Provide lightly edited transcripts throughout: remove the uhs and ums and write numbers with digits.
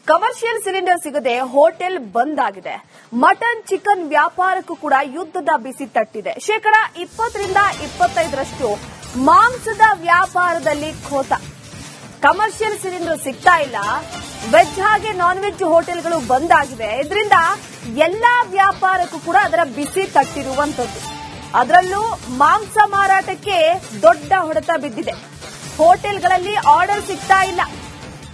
Commercial cylinder ಸಿಗದೆ hotel ಬಂದ್ ಆಗಿದೆ. ಮಟನ್ ಚಿಕನ್ ವ್ಯಾಪಾರಕ್ಕೂ ಕೂಡ ಯುದ್ಧದ ಬಿಸಿ ತಟ್ಟಿದೆ. ಶೇಕಡ 20ರಿಂದ 25ರಷ್ಟು ಮಾಂಸದ ವ್ಯಾಪಾರದಲ್ಲಿ ಖೋತ. ಕಮರ್ಷಿಯಲ್ ಸಿಲಿಂಡರ್ ಸಿಗ್ತಾ ಇಲ್ಲ. ವೆಜ್ ಹಾಗೆ ನಾನ್ ವೆಜ್ ಹೋಟೆಲ್ಗಳು ಬಂದ್ ಆಗಿವೆ. ಇದರಿಂದ ಎಲ್ಲಾ ವ್ಯಾಪಾರಕ್ಕೂ ಕೂಡ ಅದರ ಬಿಸಿ ತಟ್ಟಿರುವಂತದ್ದು. ಅದರಲ್ಲೂ ಮಾಂಸ ಮಾರಾಟಕ್ಕೆ ದೊಡ್ಡ ಹೊಡೆತ ಬಿದ್ದಿದೆ. ಹೋಟೆಲ್ಗಳಲ್ಲಿ ಆರ್ಡರ್ ಸಿಗ್ತಾ ಇಲ್ಲ.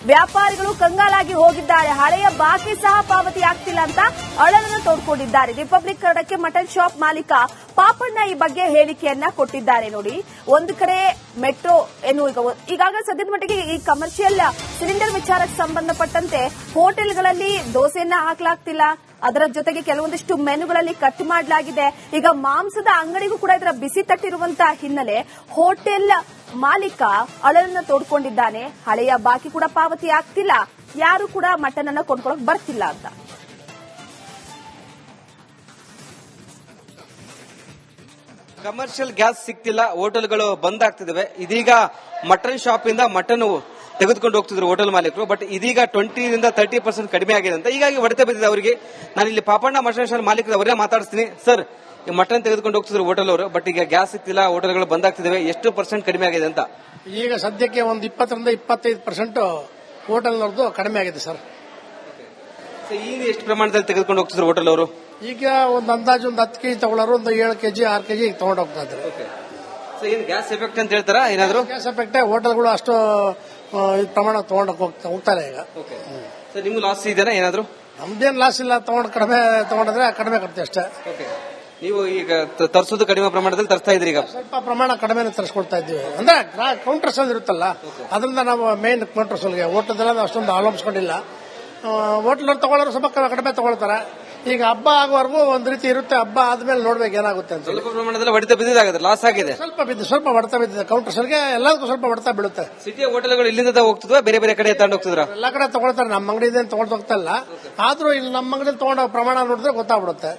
ವ್ಯಾಪಾರಿಗಳು ಕಂಗಾಲಾಗಿ ಹೋಗಿದ್ದಾರೆ. ಹಳೆಯ ಬಾಕಿ ಸಹ ಪಾವತಿ ಆಗ್ತಿಲ್ಲ ಅಂತ ಅಳಲನ್ನು ತೋಡ್ಕೊಂಡಿದ್ದಾರೆ. ರಿಪಬ್ಲಿಕ್ ಕನ್ನಡಕ್ಕೆ ಮಟನ್ ಶಾಪ್ ಮಾಲೀಕ ಪಾಪಣ್ಣ ಈ ಬಗ್ಗೆ ಹೇಳಿಕೆಯನ್ನ ಕೊಟ್ಟಿದ್ದಾರೆ. ನೋಡಿ, ಒಂದು ಕಡೆ ಮೆಟ್ರೋ ಈಗಾಗಲೇ ಸದ್ಯದ ಮಟ್ಟಿಗೆ ಈ ಕಮರ್ಷಿಯಲ್ ಸಿಲಿಂಡರ್ ವಿಚಾರಕ್ಕೆ ಸಂಬಂಧಪಟ್ಟಂತೆ ಹೋಟೆಲ್ಗಳಲ್ಲಿ ದೋಸೆಯನ್ನ ಹಾಕಲಾಗ್ತಿಲ್ಲ. ಅದರ ಜೊತೆಗೆ ಕೆಲವೊಂದಿಷ್ಟು ಮೆನುಗಳಲ್ಲಿ ಕಟ್ ಮಾಡಲಾಗಿದೆ. ಈಗ ಮಾಂಸದ ಅಂಗಡಿಗೂ ಕೂಡ ಇದರ ಬಿಸಿ ತಟ್ಟಿರುವಂತಹ ಹಿನ್ನೆಲೆ ಹೋಟೆಲ್ ಮಾಲೀಕ ಅಳಲನ್ನ ತೋಡ್ಕೊಂಡಿದ್ದಾನೆ. ಹಳೆಯ ಬಾಕಿ ಕೂಡ ಪಾವತಿ ಆಗ್ತಿಲ್ಲ, ಯಾರು ಕೂಡ ಮಟನ್ ಅನ್ನ ಕೊಂಡ್ಕೊಳಕ್ ಬರ್ತಿಲ್ಲ ಅಂತ. ಕಮರ್ಷಿಯಲ್ ಗ್ಯಾಸ್ ಸಿಗ್ತಿಲ್ಲ, ಹೋಟೆಲ್ಗಳು ಬಂದ್ ಆಗ್ತಿದಾವೆ. ಇದೀಗ ಮಟನ್ ಶಾಪ್ ಇಂದ ಮಟನ್ ತೆಗೆದುಕೊಂಡು ಹೋಗ್ತಿದ್ರು ಹೋಟೆಲ್ ಮಾಲೀಕರು. ಬಟ್ ಇದೀಗ 20ರಿಂದ 30% ಕಡಿಮೆ ಆಗಿದೆ ಅಂತ ಹೀಗಾಗಿ ಹೊಡೆತ ಬಿದ್ದಿದೆ ಅವರಿಗೆ. ನಾನು ಇಲ್ಲಿ ಪಾಪಣ್ಣ ಮಟನ್ ಶಾಪ್ ಮಾಲೀಕರು ಅವರೇ ಮಾತಾಡ್ತೀನಿ. ಸರ್, ಈ ಮಟನ್ ತೆಗೆದುಕೊಂಡು ಹೋಗ್ತಿದ್ರು ಹೋಟೆಲ್ ಅವರು, ಬಟ್ ಈಗ ಗ್ಯಾಸ್ ಸಿಗ್ತಿಲ್ಲ, ಹೋಟೆಲ್ಗಳು ಬಂದ್ ಆಗ್ತಿದಾವೆ. ಎಷ್ಟು % ಕಡಿಮೆ ಆಗಿದೆ ಅಂತ? ಈಗ ಸದ್ಯಕ್ಕೆ ಒಂದು 20ರಿಂದ 25% ಹೋಟೆಲ್ನವ್ರದ್ದು ಕಡಿಮೆ ಆಗಿದೆ ಸರ್. ಈಗ ಎಷ್ಟು ಪ್ರಮಾಣದಲ್ಲಿ ತೆಗೆದುಕೊಂಡು ಹೋಗ್ತಿದ್ರು ಹೋಟೆಲ್ ಅವರು? ಈಗ ಒಂದು ಅಂದಾಜು ಒಂದು 10 ಕೆಜಿ ತಗೊಳ್ಳೋರು ಒಂದು 7 ಕೆಜಿ 6 ಕೆಜಿ ತಗೊಂಡು ಹೋಗ್ತಾ ಇದ್ದಾರೆ. ಏನ್ ಗ್ಯಾಸ್ ಎಫೆಕ್ಟ್ ಅಂತ ಹೇಳ್ತಾರಾ? ಏನಾದ್ರು ಗ್ಯಾಸ್ ಎಫೆಕ್ಟ್ ಹೋಟೆಲ್ಗಳು ಅಷ್ಟು ಪ್ರಮಾಣ ತಗೊಂಡು ಹೋಗ್ತಾರೆ ಈಗ. ನಿಮ್ಗೆ ಲಾಸ್ ಇದೆನಾ ಏನಾದ್ರು? ನಮ್ದೇನ್ ಲಾಸ್ ಇಲ್ಲ. ಕಡಿಮೆ ತಗೊಂಡ್ರೆ ಕಡಿಮೆ ಕಟ್ತೀವಿ ಅಷ್ಟೇ. ನೀವು ಈಗ ತರಿಸೋದು ಕಡಿಮೆ ಪ್ರಮಾಣದಲ್ಲಿ ತರಿಸ್ತಾ ಇದ್ರಿ? ಈಗ ಸ್ವಲ್ಪ ಪ್ರಮಾಣ ಕಡಿಮೆ ತರಿಸ್ಕೊಳ್ತಾ ಇದ್ದೀವಿ. ಅಂದ್ರೆ ಕೌಂಟರ್ಸ್ ಅಲ್ಲಿ ಇರುತ್ತಲ್ಲ, ಅದರಿಂದ ನಾವು ಮೇನ್ ಕೌಂಟರ್ಸ್ ಅಲ್ಲಿ ಹೋಟೆಲ್ ಅಷ್ಟೊಂದು ಅವಲಂಬಿಸ್ಕೊಂಡಿಲ್ಲ. ಹೋಟೆಲ್ ತಗೊಳ್ಳೋರು ಸ್ವಲ್ಪ ಕಡಿಮೆ ತಗೊಳ್ತಾರೆ. ಈಗ ಹಬ್ಬ ಆಗುವವರೆಗೂ ಒಂದ್ ರೀತಿ ಇರುತ್ತೆ. ಹಬ್ಬ ಆದ್ಮೇಲೆ ನೋಡ್ಬೇಕು ಏನಾಗುತ್ತೆ ಅಂತ. ಸ್ವಲ್ಪ ಪ್ರಮಾಣದಲ್ಲಿ ಹೊಡೆತ ಬಿದ್ದಿದೆ, ಲಾಸ್ ಆಗಿದೆ. ಸ್ವಲ್ಪ ಹೊಡೆತ ಬಿದ್ದಿದೆ ಕೌಂಟರ್ಸ್ ಗೆ. ಎಲ್ಲದಕ್ಕೂ ಸ್ವಲ್ಪ ಹೊಡೆತ ಬೀಳುತ್ತೆ. ಸಿಟಿಯ ಹೋಟೆಲ್ಗಳು ಇಲ್ಲಿಂದ ಹೋಗ್ತಿದ್ವಾ ಬೇರೆ ಬೇರೆ ಕಡೆ ತಗೊಂಡು ಹೋಗ್ತಿದ್ರ? ಎಲ್ಲಾ ಕಡೆ ತಗೊಳ್ತಾರೆ. ನಮ್ಮ ಅಂಗಡಿಯಿಂದ ತಗೊಂಡು ಹೋಗ್ತಾ ಇಲ್ಲ. ಆದ್ರೂ ಇಲ್ಲಿ ನಮ್ಮ ಅಂಗಡಿ ತಗೊಂಡ ಪ್ರಮಾಣ ನೋಡಿದ್ರೆ ಗೊತ್ತಾಗ್ಬಿಡುತ್ತೆ.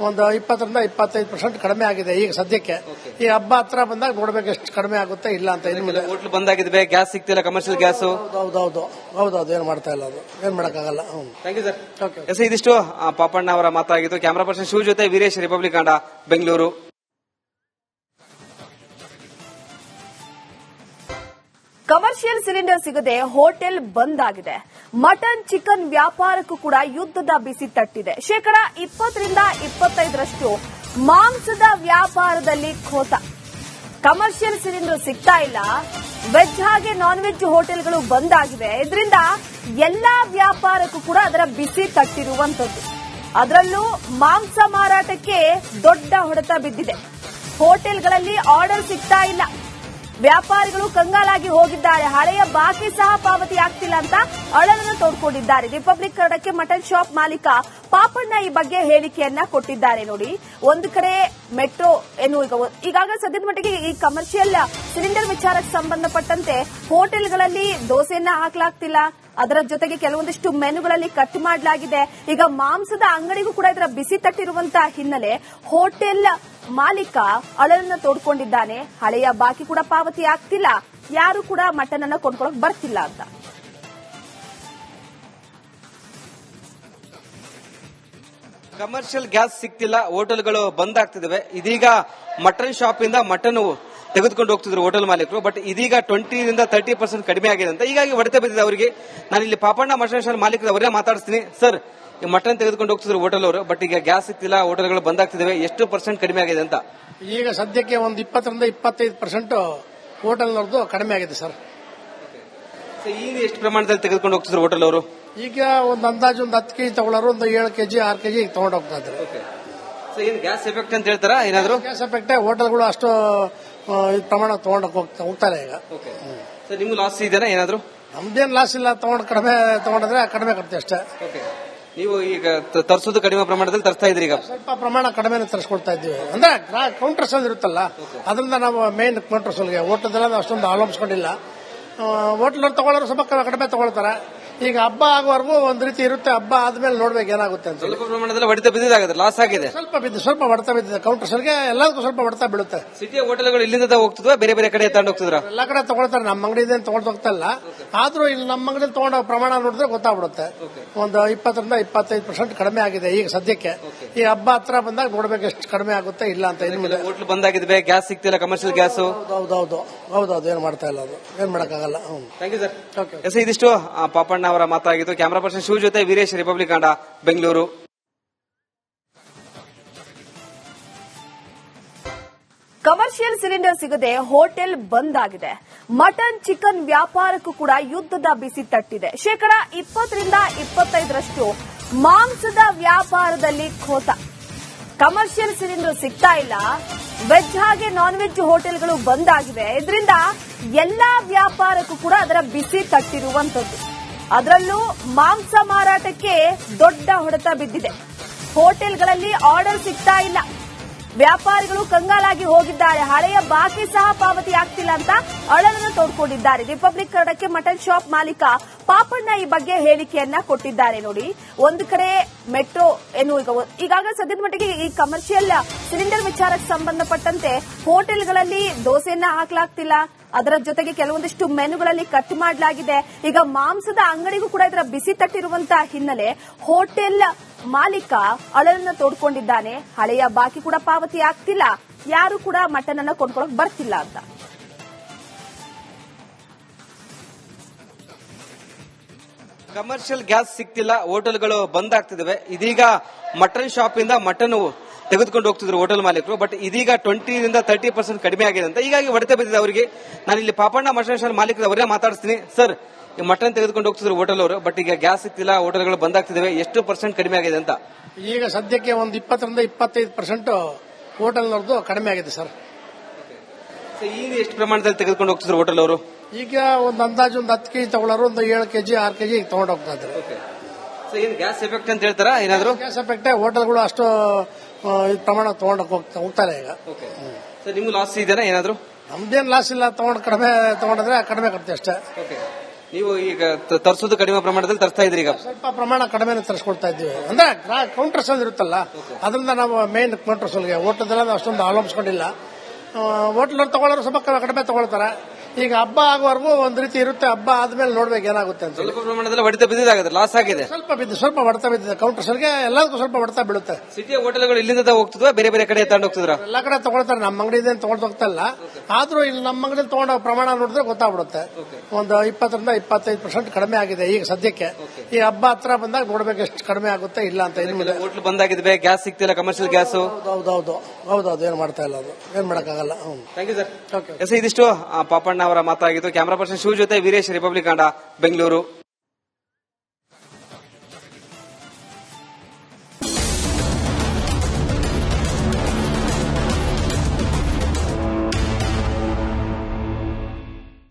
ಒಂದು 20ರಿಂದ 25% ಕಡಿಮೆ ಆಗಿದೆ ಈಗ ಸದ್ಯಕ್ಕೆ. ಈ ಹಬ್ಬ ಹತ್ರ ಬಂದಾಗ ನೋಡ್ಬೇಕು ಎಷ್ಟು ಕಡಿಮೆ ಆಗುತ್ತೆ ಇಲ್ಲ ಅಂತ. ಹೋಟೆಲ್ ಬಂದಾಗಿದ್ವಿ, ಗ್ಯಾಸ್ ಸಿಗ್ತಿಲ್ಲ, ಕಮರ್ಷಿಯಲ್ ಗ್ಯಾಸ್. ಹೌದೌದು ಏನ್ ಮಾಡ್ತಾ ಇಲ್ಲ, ಅದು ಏನ್ ಮಾಡಕ್ಕಾಗಲ್ಲ. Thank you sir. ಇದಿಷ್ಟು ಪಾಪಣ್ಣ ಅವರ ಮಾತಾಗಿತ್ತು. ಕ್ಯಾಮರಾ ಪರ್ಸನ್ ಶಿವ ಜೊತೆ Veeresh, Republic Kannada, Bengaluru. Commercial cylinder ಸಿಗದೆ ಹೋಟೆಲ್ ಬಂದ್ ಆಗಿದೆ. ಮಟನ್ ಚಿಕನ್ ವ್ಯಾಪಾರಕ್ಕೂ ಕೂಡ ಯುದ್ಧದ ಬಿಸಿ ತಟ್ಟಿದೆ. ಶೇಕಡ 20ರಿಂದ 25ರಷ್ಟು ಮಾಂಸದ ವ್ಯಾಪಾರದಲ್ಲಿ ಖೋತ. ಕಮರ್ಷಿಯಲ್ ಸಿಲಿಂಡರ್ ಸಿಗ್ತಾ ಇಲ್ಲ. ವೆಜ್ ಹಾಗೆ ನಾನ್ ವೆಜ್ ಹೋಟೆಲ್ಗಳು ಬಂದ್ ಆಗಿವೆ. ಇದರಿಂದ ಎಲ್ಲಾ ವ್ಯಾಪಾರಕ್ಕೂ ಕೂಡ ಅದರ ಬಿಸಿ ತಟ್ಟಿರುವಂತದ್ದು. ಅದರಲ್ಲೂ ಮಾಂಸ ಮಾರಾಟಕ್ಕೆ ದೊಡ್ಡ ಹೊಡೆತ ಬಿದ್ದಿದೆ. ಹೋಟೆಲ್ಗಳಲ್ಲಿ ಆರ್ಡರ್ ಸಿಗ್ತಾ ಇಲ್ಲ. ವ್ಯಾಪಾರಿಗಳು ಕಂಗಾಲಾಗಿ ಹೋಗಿದ್ದಾರೆ. ಹಳೆಯ ಬಾಕಿ ಸಹ ಪಾವತಿ ಆಗ್ತಿಲ್ಲ ಅಂತ ಅಳಲನ್ನು ತೋಡ್ಕೊಂಡಿದ್ದಾರೆ. ರಿಪಬ್ಲಿಕ್ ಕನ್ನಡಕ್ಕೆ ಮಟನ್ ಶಾಪ್ ಮಾಲೀಕ ಪಾಪಣ್ಣ ಈ ಬಗ್ಗೆ ಹೇಳಿಕೆಯನ್ನ ಕೊಟ್ಟಿದ್ದಾರೆ. ನೋಡಿ, ಒಂದು ಕಡೆ ಮೆಟ್ರೋ ಈಗಾಗಲೇ ಸದ್ಯದ ಮಟ್ಟಿಗೆ ಈ ಕಮರ್ಷಿಯಲ್ ಸಿಲಿಂಡರ್ ವಿಚಾರಕ್ಕೆ ಸಂಬಂಧಪಟ್ಟಂತೆ ಹೋಟೆಲ್ಗಳಲ್ಲಿ ದೋಸೆಯನ್ನ ಹಾಕಲಾಗ್ತಿಲ್ಲ. ಅದರ ಜೊತೆಗೆ ಕೆಲವೊಂದಿಷ್ಟು ಮೆನುಗಳಲ್ಲಿ ಕಟ್ ಮಾಡಲಾಗಿದೆ. ಈಗ ಮಾಂಸದ ಅಂಗಡಿಗೂ ಕೂಡ ಇದರ ಬಿಸಿ ತಟ್ಟಿರುವಂತಹ ಹಿನ್ನೆಲೆ ಹೋಟೆಲ್ ಮಾಲೀಕ ಅಳಲನ್ನ ತೋಡ್ಕೊಂಡಿದ್ದಾನೆ. ಹಳೆಯ ಬಾಕಿ ಕೂಡ ಪಾವತಿ ಆಗ್ತಿಲ್ಲ, ಯಾರು ಕೂಡ ಮಟನ್ ಅನ್ನ ಕೊಂಡ್ಕೊಳಕ್ ಬರ್ತಿಲ್ಲ ಅಂತ. ಕಮರ್ಷಿಯಲ್ ಗ್ಯಾಸ್ ಸಿಗ್ತಿಲ್ಲ, ಹೋಟೆಲ್ಗಳು ಬಂದ್ ಆಗ್ತಿದಾವೆ. ಇದೀಗ ಮಟನ್ ಶಾಪ್ ಇಂದ ಮಟನ್ ತೆಗೆದುಕೊಂಡು ಹೋಗ್ತಿದ್ರು ಹೋಟೆಲ್ ಮಾಲೀಕರು. ಬಟ್ ಇದೀಗ 20ರಿಂದ 30% ಕಡಿಮೆ ಆಗಿದೆ ಅಂತ ಹೀಗಾಗಿ ಹೊಡೆತ ಬಿದ್ದಿದೆ ಅವರಿಗೆ. ನಾನು ಇಲ್ಲಿ ಪಾಪಣ್ಣ ಮಟನ್ ಶಾಪ್ ಮಾಲೀಕರು ಅವರೇ ಮಾತಾಡ್ತೀನಿ. ಸರ್, ಈ ಮಟನ್ ತೆಗೆದುಕೊಂಡು ಹೋಗ್ತಿದ್ರು ಹೋಟೆಲ್ ಅವರು, ಬಟ್ ಈಗ ಗ್ಯಾಸ್ ಸಿಗ್ತಿಲ್ಲ, ಹೋಟೆಲ್ಗಳು ಬಂದ್ ಆಗ್ತಿದಾವೆ. ಎಷ್ಟು % ಕಡಿಮೆ ಆಗಿದೆ ಅಂತ? ಈಗ ಸದ್ಯಕ್ಕೆ ಒಂದು 20ರಿಂದ 25% ಹೋಟೆಲ್ನವ್ರದ್ದು ಕಡಿಮೆ ಆಗಿದೆ ಸರ್. ಈಗ ಎಷ್ಟು ಪ್ರಮಾಣದಲ್ಲಿ ತೆಗೆದುಕೊಂಡು ಹೋಗ್ತಿದ್ರು ಹೋಟೆಲ್ ಅವರು? ಈಗ ಒಂದು ಅಂದಾಜು ಒಂದು 10 ಕೆಜಿ ತಗೊಳ್ಳೋರು ಒಂದು 7 ಕೆಜಿ 6 ಕೆಜಿ ತಗೊಂಡು ಹೋಗ್ತಾ ಇದ್ದಾರೆ. ಏನ್ ಗ್ಯಾಸ್ ಎಫೆಕ್ಟ್ ಅಂತ ಹೇಳ್ತಾರಾ? ಏನಾದ್ರು ಗ್ಯಾಸ್ ಎಫೆಕ್ಟ್ ಹೋಟೆಲ್ಗಳು ಅಷ್ಟು ಪ್ರಮಾಣ ತಗೊಂಡು ಹೋಗ್ತಾರೆ ಈಗ. ನಿಮ್ಗೆ ಲಾಸ್ ಇದೆನಾ ಏನಾದ್ರು? ನಮ್ದೇನ್ ಲಾಸ್ ಇಲ್ಲ. ಕಡಿಮೆ ತಗೊಂಡ್ರೆ ಕಡಿಮೆ ಕಟ್ತೀವಿ ಅಷ್ಟೇ. ನೀವು ಈಗ ತರಿಸೋದು ಕಡಿಮೆ ಪ್ರಮಾಣದಲ್ಲಿ ತರಿಸ್ತಾ ಇದ್ರಿ? ಈಗ ಸ್ವಲ್ಪ ಪ್ರಮಾಣ ಕಡಿಮೆ ತರಿಸ್ಕೊಳ್ತಾ ಇದ್ದೀವಿ. ಅಂದ್ರೆ ಕೌಂಟರ್ಸ್ ಅಲ್ಲಿ ಇರುತ್ತಲ್ಲ, ಅದರಿಂದ ನಾವು ಮೇನ್ ಕೌಂಟರ್ಸ್ ಅಲ್ಲಿ ಹೋಟೆಲ್ ಅಷ್ಟೊಂದು ಅವಲಂಬಿಸ್ಕೊಂಡಿಲ್ಲ. ಹೋಟೆಲ್ ತಗೊಳ್ಳೋರು ಸ್ವಲ್ಪ ಕಡಿಮೆ ತಗೊಳ್ತಾರೆ. ಈಗ ಹಬ್ಬ ಆಗುವವರೆಗೂ ಒಂದ್ ರೀತಿ ಇರುತ್ತೆ, ಹಬ್ಬ ಆದ್ಮೇಲೆ ನೋಡ್ಬೇಕು ಏನಾಗುತ್ತೆ ಅಂತ. ಸ್ವಲ್ಪ ಪ್ರಮಾಣದಲ್ಲಿ ಹೊಡೆತ ಬಿದ್ದಿದ್ದಾಗುತ್ತೆ, ಲಾಸ್ ಆಗಿದೆ. ಸ್ವಲ್ಪ ಹೊಡೆತ ಬಿದ್ದಿದೆ ಕೌಂಟರ್ಸ್ಗೆ, ಎಲ್ಲದಕ್ಕೂ ಸ್ವಲ್ಪ ಹೊಡೆತ ಬೀಳುತ್ತೆ. ಸಿಟಿಯ ಹೋಟೆಲ್ಗಳು ಇಲ್ಲಿಂದ ಹೋಗ್ತದ, ಬೇರೆ ಬೇರೆ ಕಡೆ ತಗೊಂಡು ಹೋಗ್ತಿದ್ರ? ಎಲ್ಲಾ ಕಡೆ ತಗೊಳ್ತಾರೆ, ನಮ್ಮ ಅಂಗಡಿಯಿಂದ ತಗೊಂಡು ಹೋಗ್ತಾ ಇಲ್ಲ. ಆದ್ರೂ ಇಲ್ಲಿ ನಮ್ಮ ಅಂಗಡಿಯಲ್ಲಿ ತಗೊಂಡ ಪ್ರಮಾಣ ನೋಡಿದ್ರೆ ಗೊತ್ತಾಗ್ಬಿಡುತ್ತೆ. ಒಂದು 20 ರಿಂದ 25% ಕಡಿಮೆ ಆಗಿದೆ ಈಗ ಸದ್ಯಕ್ಕೆ. ಈ ಹಬ್ಬ ಹತ್ರ ಬಂದಾಗ ನೋಡ್ಬೇಕು ಎಷ್ಟು ಕಡಿಮೆ ಆಗುತ್ತೆ ಇಲ್ಲ ಅಂತ. ಹೋಟ್ಲು ಬಂದಾಗಿದ್ವಿ, ಗ್ಯಾಸ್ ಸಿಗ್ತಿಲ್ಲ, ಕಮರ್ಷಿಯಲ್ ಗ್ಯಾಸ್. ಹೌದೌದು ಏನ್ ಮಾಡ್ತಾ ಇಲ್ಲ, ಅದು ಏನ್ ಮಾಡಕ್ಕಾಗಲ್ಲ. Thank you sir. ಇದಿಷ್ಟು ಪಾಪಣ್ಣ ಅವರ ಮಾತಾಗಿತ್ತು. ಕ್ಯಾಮರಾ ಪರ್ಸನ್ ಶಿವ ಜೊತೆ Veeresh, Republic Kannada, Bengaluru. Commercial cylinder ಸಿಗದೆ ಹೋಟೆಲ್ ಬಂದ್ ಆಗಿದೆ. ಮಟನ್ ಚಿಕನ್ ವ್ಯಾಪಾರಕ್ಕೂ ಕೂಡ ಯುದ್ಧದ ಬಿಸಿ ತಟ್ಟಿದೆ. ಶೇಕಡ 20 ರಿಂದ 25% ಮಾಂಸದ ವ್ಯಾಪಾರದಲ್ಲಿ ಖೋತ. ಕಮರ್ಷಿಯಲ್ ಸಿಲಿಂಡರ್ ಸಿಗ್ತಾ ಇಲ್ಲ, ವೆಜ್ ಹಾಗೆ ನಾನ್ ವೆಜ್ ಹೋಟೆಲ್ಗಳು ಬಂದ್ ಆಗಿವೆ. ಇದರಿಂದ ಎಲ್ಲಾ ವ್ಯಾಪಾರಕ್ಕೂ ಕೂಡ ಅದರ ಬಿಸಿ ತಟ್ಟಿರುವಂತದ್ದು. ಅದರಲ್ಲೂ ಮಾಂಸ ಮಾರಾಟಕ್ಕೆ ದೊಡ್ಡ ಹೊಡೆತ ಬಿದ್ದಿದೆ. ಹೋಟೆಲ್ಗಳಲ್ಲಿ ಆರ್ಡರ್ ಸಿಗ್ತಾ ಇಲ್ಲ, ವ್ಯಾಪಾರಿಗಳು ಕಂಗಾಲಾಗಿ ಹೋಗಿದ್ದಾರೆ. ಹಳೆಯ ಬಾಕಿ ಸಹ ಪಾವತಿ ಆಗ್ತಿಲ್ಲ ಅಂತ ಅಳಲನ್ನು ತೋಡ್ಕೊಂಡಿದ್ದಾರೆ. ರಿಪಬ್ಲಿಕ್ ಕನ್ನಡಕ್ಕೆ ಮಟನ್ ಶಾಪ್ ಮಾಲೀಕ ಪಾಪಣ್ಣ ಈ ಬಗ್ಗೆ ಹೇಳಿಕೆಯನ್ನ ಕೊಟ್ಟಿದ್ದಾರೆ. ನೋಡಿ, ಒಂದು ಕಡೆ ಮೆಟ್ರೋ ಈಗಾಗಲೇ ಸದ್ಯದ ಮಟ್ಟಿಗೆ ಈ ಕಮರ್ಷಿಯಲ್ ಸಿಲಿಂಡರ್ ವಿಚಾರಕ್ಕೆ ಸಂಬಂಧಪಟ್ಟಂತೆ ಹೋಟೆಲ್ಗಳಲ್ಲಿ ದೋಸೆಯನ್ನ ಹಾಕಲಾಗ್ತಿಲ್ಲ, ಅದರ ಜೊತೆಗೆ ಕೆಲವೊಂದಿಷ್ಟು ಮೆನುಗಳಲ್ಲಿ ಕಟ್ ಮಾಡಲಾಗಿದೆ. ಈಗ ಮಾಂಸದ ಅಂಗಡಿಗೂ ಕೂಡ ಇದರ ಬಿಸಿ ತಟ್ಟಿರುವಂತಹ ಹಿನ್ನೆಲೆ ಹೋಟೆಲ್ ಮಾಲೀಕ ಅಳಲನ್ನ ತೋಡ್ಕೊಂಡಿದ್ದಾನೆ. ಹಳೆಯ ಬಾಕಿ ಕೂಡ ಪಾವತಿ ಆಗ್ತಿಲ್ಲ, ಯಾರು ಕೂಡ ಮಟನ್ ಅನ್ನ ಕೊಂಡ್ಕೊಳಕ್ ಬರ್ತಿಲ್ಲ ಅಂತ. ಕಮರ್ಷಿಯಲ್ ಗ್ಯಾಸ್ ಸಿಗ್ತಿಲ್ಲ, ಹೋಟೆಲ್ಗಳು ಬಂದ್ ಆಗ್ತಿದಾವೆ. ಇದೀಗ ಮಟನ್ ಶಾಪ್ ಇಂದ ಮಟನ್ ತೆಗೆದುಕೊಂಡು ಹೋಗ್ತಿದ್ರು ಹೋಟೆಲ್ ಮಾಲೀಕರು. ಬಟ್ ಇದೀಗ 20 ರಿಂದ 30% ಕಡಿಮೆ ಆಗಿದೆ ಅಂತ ಹೀಗಾಗಿ ಹೊಡೆತ ಬಿದ್ದಿದೆ ಅವರಿಗೆ. ನಾನು ಇಲ್ಲಿ ಪಾಪಣ್ಣ ಮಟನ್ ಶಾಪ್ ಮಾಲೀಕರು ಅವರೇ ಮಾತಾಡಿಸ್ತೀನಿ. ಸರ್, ಮಟನ್ ತೆಗೆದುಕೊಂಡು ಹೋಗ್ತಿದ್ರು ಹೋಟೆಲ್ ಅವರು, ಬಟ್ ಈಗ ಗ್ಯಾಸ್ ಸಿಗ್ತಿಲ್ಲ, ಹೋಟೆಲ್ಗಳು ಬಂದ್ ಆಗ್ತಿದಾವೆ, ಎಷ್ಟು % ಕಡಿಮೆ ಆಗಿದೆ ಅಂತ? ಈಗ ಸದ್ಯಕ್ಕೆ ಒಂದು 20 ರಿಂದ 25% ಹೋಟೆಲ್ನವ್ರದ್ದು ಕಡಿಮೆ ಆಗಿದೆ ಸರ್. ಈಗ ಎಷ್ಟು ಪ್ರಮಾಣದಲ್ಲಿ ತೆಗೆದುಕೊಂಡು ಹೋಗ್ತಿದ್ರು ಹೋಟೆಲ್ ಅವರು? ಈಗ ಒಂದು ಅಂದಾಜು ಒಂದು 10 ಕೆಜಿ ತಗೊಳ್ಳೋರು ಒಂದು 7 ಕೆಜಿ 6 ಕೆಜಿ ತಗೊಂಡು ಹೋಗ್ತಾ ಇದ್ದಾರೆ. ಏನ್ ಗ್ಯಾಸ್ ಎಫೆಕ್ಟ್ ಅಂತ ಹೇಳ್ತಾರಾ? ಏನಾದ್ರು ಗ್ಯಾಸ್ ಎಫೆಕ್ಟ್, ಹೋಟೆಲ್ಗಳು ಅಷ್ಟು ಪ್ರಮಾಣ ತಗೊಂಡು ಹೋಗ್ತಾರೆ ಈಗ. ನಿಮ್ಗೆ ಲಾಸ್ ಇದೆಯಾ ಏನಾದ್ರು? ನಮ್ದೇನ್ ಲಾಸ್ ಇಲ್ಲ, ಕಡಿಮೆ ತಗೊಂಡ್ರೆ ಕಡಿಮೆ ಕಟ್ತೀವಿ ಅಷ್ಟೇ. ನೀವು ಈಗ ತರಿಸೋದು ಕಡಿಮೆ ಪ್ರಮಾಣದಲ್ಲಿ ತರಿಸ್ತಾ ಇದ್ರಿ? ಈಗ ಸ್ವಲ್ಪ ಪ್ರಮಾಣ ಕಡಿಮೆ ತರಿಸ್ಕೊಳ್ತಾ ಇದ್ದೀವಿ. ಅಂದ್ರೆ ಕೌಂಟರ್ಸ್ ಇರುತ್ತಲ್ಲ, ಅದರಿಂದ ನಾವು ಮೇನ್ ಕೌಂಟರ್ಸ್ಗೆ ಹೋಟೆಲ್ ಅಷ್ಟೊಂದು ಅವಲಂಬಿಸ್ಕೊಂಡಿಲ್ಲ. ಹೋಟೆಲ್ ತಗೊಳ್ಳೋರು ಸ್ವಲ್ಪ ಕಡಿಮೆ ತಗೊಳ್ತಾರೆ. ಈಗ ಹಬ್ಬ ಆಗುವವರೆಗೂ ಒಂದ್ ರೀತಿ ಇರುತ್ತೆ, ಹಬ್ಬ ಆದ್ಮೇಲೆ ನೋಡ್ಬೇಕು ಏನಾಗುತ್ತೆ ಅಂತ. ಸ್ವಲ್ಪ ಪ್ರಮಾಣದಲ್ಲಿ ಹೊಡೆತ ಬಿದ್ದಿದ್ದಾಗುತ್ತೆ, ಲಾಸ್ ಆಗಿದೆ. ಸ್ವಲ್ಪ ಹೊಡೆತ ಬಿದ್ದಿದೆ ಕೌಂಟರ್ಸ್ಗೆ, ಎಲ್ಲದಕ್ಕೂ ಸ್ವಲ್ಪ ಹೊಡೆತ ಬೀಳುತ್ತೆ. ಸಿಟಿಯ ಹೋಟೆಲ್ಗಳು ಇಲ್ಲಿಂದ ಹೋಗ್ತದ, ಬೇರೆ ಬೇರೆ ಕಡೆ ತಗೊಂಡು ಹೋಗ್ತಿದ್ರ? ಎಲ್ಲಾ ಕಡೆ ತಗೊಳ್ತಾರೆ, ನಮ್ಮ ಅಂಗಡಿಯಿಂದ ತಗೊಂಡು ಹೋಗ್ತಾ ಇಲ್ಲ. ಆದ್ರೂ ಇಲ್ಲಿ ನಮ್ಮ ಅಂಗಡಿಯಲ್ಲಿ ತಗೊಂಡ ಪ್ರಮಾಣ ನೋಡಿದ್ರೆ ಗೊತ್ತಾಗ್ಬಿಡುತ್ತೆ. ಒಂದು 20 ರಿಂದ 25% ಕಡಿಮೆ ಆಗಿದೆ ಈಗ ಸದ್ಯಕ್ಕೆ. ಈ ಹಬ್ಬ ಹತ್ರ ಬಂದಾಗ ನೋಡ್ಬೇಕು ಎಷ್ಟು ಕಡಿಮೆ ಆಗುತ್ತೆ ಇಲ್ಲ ಅಂತ. ಹೋಟ್ಲು ಬಂದಾಗಿದ್ವಿ, ಗ್ಯಾಸ್ ಸಿಗ್ತಿಲ್ಲ, ಕಮರ್ಷಿಯಲ್ ಗ್ಯಾಸ್. ಹೌದೌದು ಏನ್ ಮಾಡ್ತಾ ಇಲ್ಲ, ಅದು ಏನ್ ಮಾಡಕ್ಕಾಗಲ್ಲ. Thank you sir. ಇದಿಷ್ಟು ಪಾಪಣ್ಣ ಅವರ ಮಾತಾಗಿತ್ತು. ಕ್ಯಾಮರಾ ಪರ್ಸನ್ ಶಿವ ಜೊತೆ ವೀರೇಶ್, ರಿಪಬ್ಲಿಕ್ ಕನ್ನಡ, ಬೆಂಗಳೂರು.